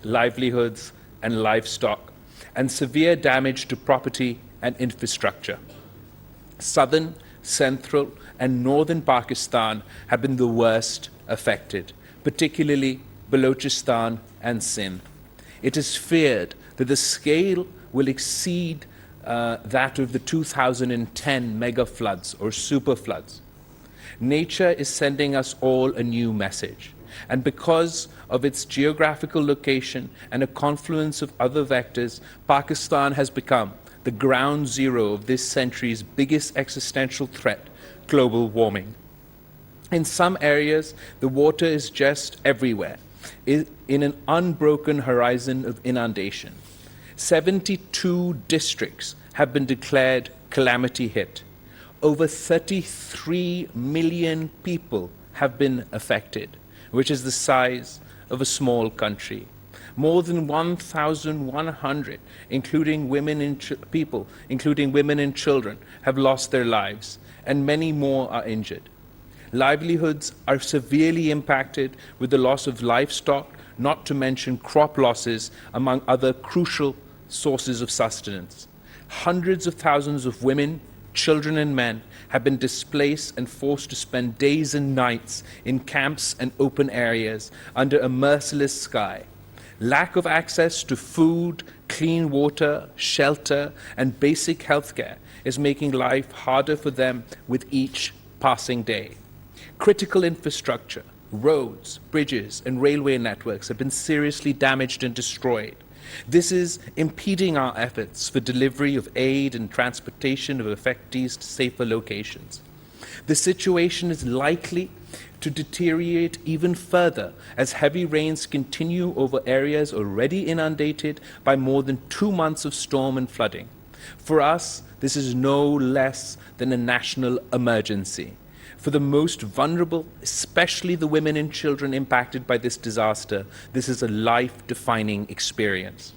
livelihoods, and livestock, and severe damage to property and infrastructure. Southern, central, and northern Pakistan have been the worst affected, particularly Balochistan and Sindh. It is feared that the scale will exceed that of the 2010 mega floods or super floods. Nature is sending us all a new message, and because of its geographical location and a confluence of other vectors, Pakistan has become the ground zero of this century's biggest existential threat, global warming. In some areas, the water is just everywhere, in an unbroken horizon of inundation. 72 districts have been declared calamity hit. Over 33 million people have been affected, which is the size of a small country. More than 1,100, including women and children, have lost their lives, and many more are injured. Livelihoods are severely impacted with the loss of livestock, not to mention crop losses, among other crucial sources of sustenance. Hundreds of thousands of women, children, and men have been displaced and forced to spend days and nights in camps and open areas under a merciless sky. Lack of access to food, clean water, shelter, and basic health care is making life harder for them with each passing day. Critical infrastructure, roads, bridges, and railway networks have been seriously damaged and destroyed. This is impeding our efforts for delivery of aid and transportation of affectees to safer locations. The situation is likely to deteriorate even further as heavy rains continue over areas already inundated by more than 2 months of storm and flooding. For us, this is no less than a national emergency. For the most vulnerable, especially the women and children impacted by this disaster, this is a life-defining experience.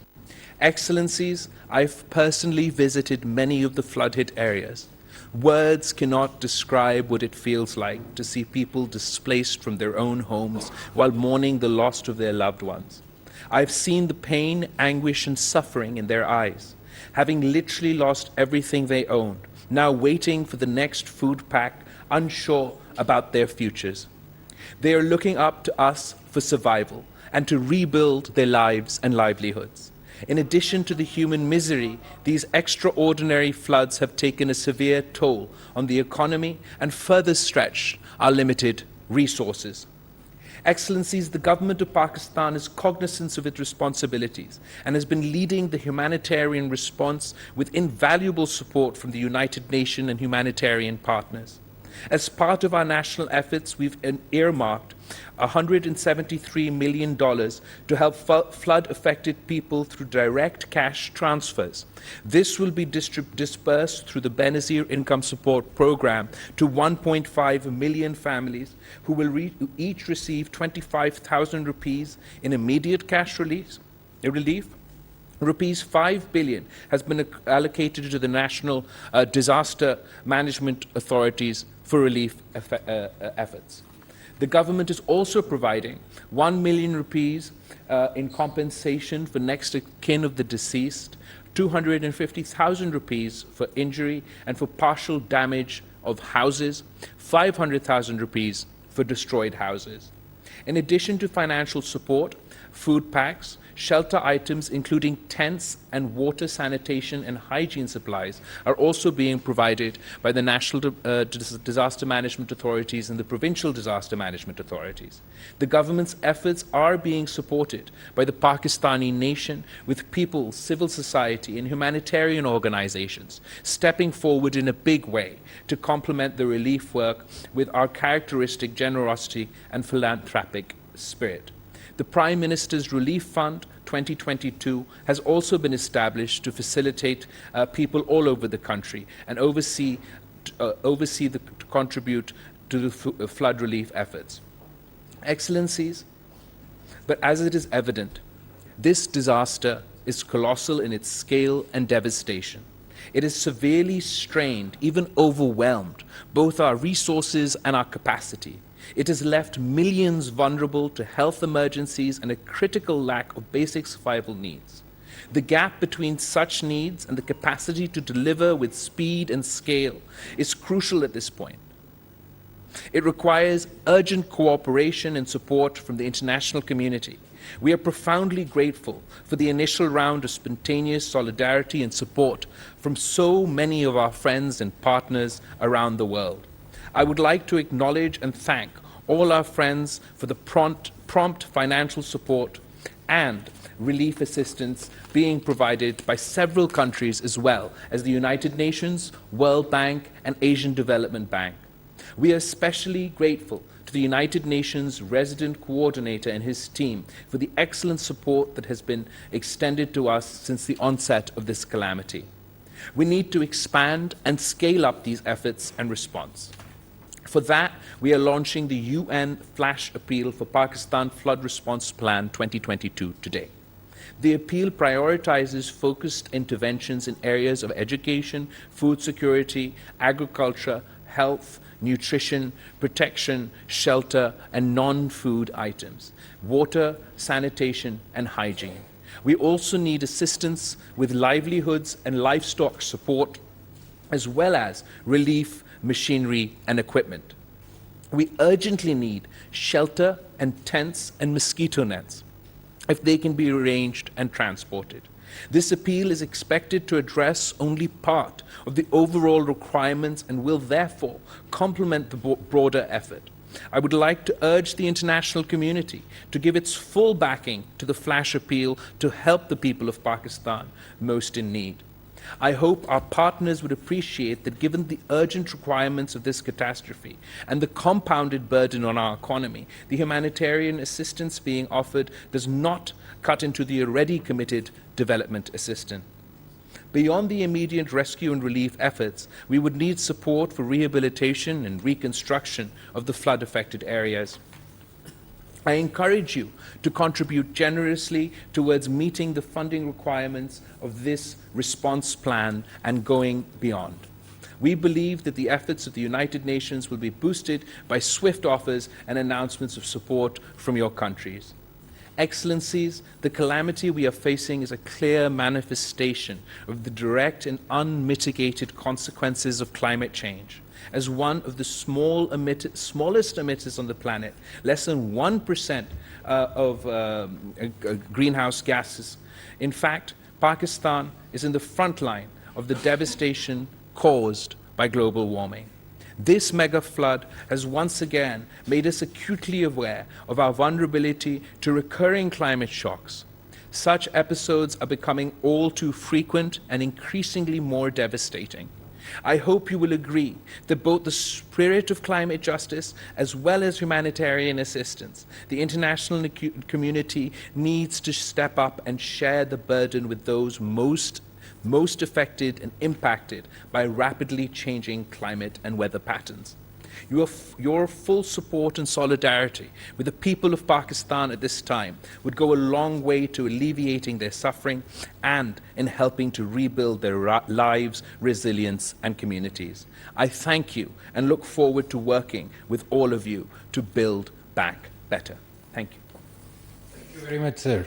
Excellencies, I've personally visited many of the flood-hit areas. Words cannot describe what it feels like to see people displaced from their own homes while mourning the loss of their loved ones. I've seen the pain, anguish, and suffering in their eyes, having literally lost everything they owned, now waiting for the next food pack, unsure about their futures. They are looking up to us for survival and to rebuild their lives and livelihoods. In addition to the human misery, these extraordinary floods have taken a severe toll on the economy and further stretched our limited resources. Excellencies, the government of Pakistan is cognizant of its responsibilities and has been leading the humanitarian response with invaluable support from the United Nations and humanitarian partners. As part of our national efforts, we've earmarked $173 million to help flood-affected people through direct cash transfers. This will be dispersed through the Benazir Income Support Program to 1.5 million families who will each receive 25,000 rupees in immediate cash relief. Rupees 5 billion has been allocated to the National Disaster Management Authorities for relief efforts. The government is also providing 1 million rupees in compensation for next of kin of the deceased, 250,000 rupees for injury and for partial damage of houses, 500,000 rupees for destroyed houses. In addition to financial support, food packs, shelter items including tents and water, sanitation and hygiene supplies are also being provided by the National Disaster Management Authorities and the Provincial Disaster Management Authorities. The government's efforts are being supported by the Pakistani nation, with people, civil society and humanitarian organizations stepping forward in a big way to complement the relief work with our characteristic generosity and philanthropic spirit. The Prime Minister's Relief Fund 2022 has also been established to facilitate people all over the country and to contribute to the flood relief efforts. Excellencies, but as it is evident, this disaster is colossal in its scale and devastation. It has severely strained, even overwhelmed, both our resources and our capacity. It has left millions vulnerable to health emergencies and a critical lack of basic survival needs. The gap between such needs and the capacity to deliver with speed and scale is crucial at this point. It requires urgent cooperation and support from the international community. We are profoundly grateful for the initial round of spontaneous solidarity and support from so many of our friends and partners around the world. I would like to acknowledge and thank all our friends for the prompt financial support and relief assistance being provided by several countries as well as the United Nations, World Bank, and Asian Development Bank. We are especially grateful to the United Nations resident coordinator and his team for the excellent support that has been extended to us since the onset of this calamity. We need to expand and scale up these efforts and response. For that, we are launching the UN Flash Appeal for Pakistan Flood Response Plan 2022 today. The appeal prioritizes focused interventions in areas of education, food security, agriculture, health, nutrition, protection, shelter, and non-food items, water, sanitation, and hygiene. We also need assistance with livelihoods and livestock support, as well as relief, machinery, and equipment. We urgently need shelter and tents and mosquito nets, if they can be arranged and transported. This appeal is expected to address only part of the overall requirements and will therefore complement the broader effort. I would like to urge the international community to give its full backing to the Flash Appeal to help the people of Pakistan most in need. I hope our partners would appreciate that given the urgent requirements of this catastrophe and the compounded burden on our economy, the humanitarian assistance being offered does not cut into the already committed development assistance. Beyond the immediate rescue and relief efforts, we would need support for rehabilitation and reconstruction of the flood-affected areas. I encourage you to contribute generously towards meeting the funding requirements of this response plan and going beyond. We believe that the efforts of the United Nations will be boosted by swift offers and announcements of support from your countries. Excellencies, the calamity we are facing is a clear manifestation of the direct and unmitigated consequences of climate change. As one of the smallest emitters on the planet, less than 1% of greenhouse gases. In fact, Pakistan is in the front line of the devastation caused by global warming. This mega flood has once again made us acutely aware of our vulnerability to recurring climate shocks. Such episodes are becoming all too frequent and increasingly more devastating. I hope you will agree that both the spirit of climate justice as well as humanitarian assistance, the international community needs to step up and share the burden with those most affected and impacted by rapidly changing climate and weather patterns. Your full support and solidarity with the people of Pakistan at this time would go a long way to alleviating their suffering and in helping to rebuild their lives, resilience, and communities. I thank you and look forward to working with all of you to build back better. Thank you. Thank you very much, sir.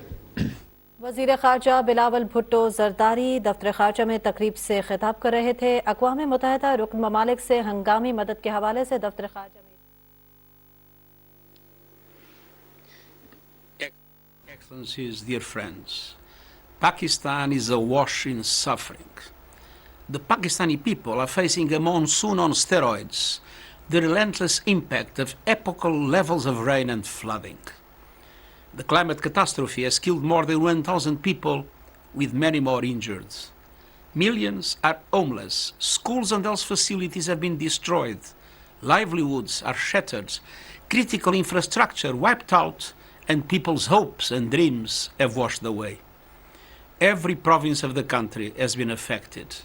वज़ीर ख़ारजा बिलावल भुट्टो ज़रदारी दफ्तर ख़ारजा में तकरीब से खिताब कर रहे थे। अक़वाम मुत्तहिदा रुकन ममालिक से हंगामी मदद के हवाले से दफ्तर ख़ारजा में Excellencies, dear friends, Pakistan is awash in suffering. The Pakistani people are facing a monsoon on steroids, the relentless impact of epochal levels of rain and flooding. The climate catastrophe has killed more than 1,000 people, with many more injured. Millions are homeless, schools and health facilities have been destroyed, livelihoods are shattered, critical infrastructure wiped out, and people's hopes and dreams have washed away. Every province of the country has been affected.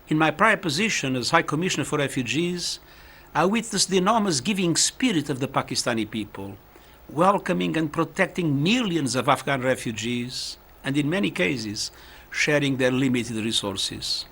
In my prior position as High Commissioner for Refugees, I witnessed the enormous giving spirit of the Pakistani people, welcoming and protecting millions of Afghan refugees, and in many cases, sharing their limited resources.